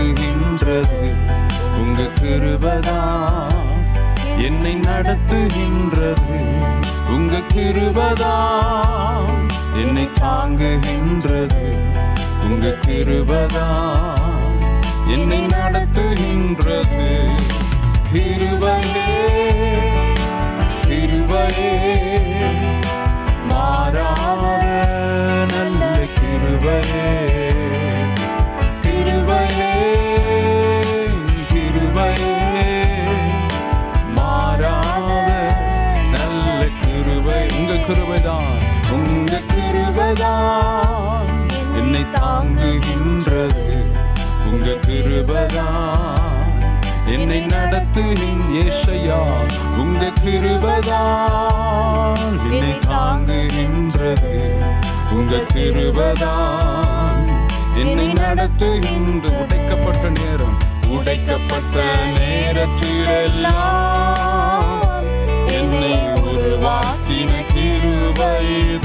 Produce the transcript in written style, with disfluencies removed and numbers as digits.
தாங்குகின்றது உங்க கிருபைதான். என்னை நடத்துகின்றது உங்க கிருபைதான். என்னை தாங்குகின்றது உங்க கிருபைதான். என்னை நடத்துகின்றது. கிருபையே கிருபையே மாறாத நல்ல கிருபையே. கிருபையே கிருபையே மாறாத நல்ல கிருபை. உங்க கிருபைதான் உங்க கிருபைதான் என்னை தாங்குகின்றது உங்க கிருபைதான். என்னை நடத்துகின் ஏசையா உங்க கிருபைதான். என்னை தாங்குகின்றது உங்க கிருபைதான். என்னை நடத்துகின்ற உடைக்கப்பட்ட நேரம் உடைக்கப்பட்ட நேரத்திலெல்லாம் என்னை உருவாக்கின கிருபைதான்.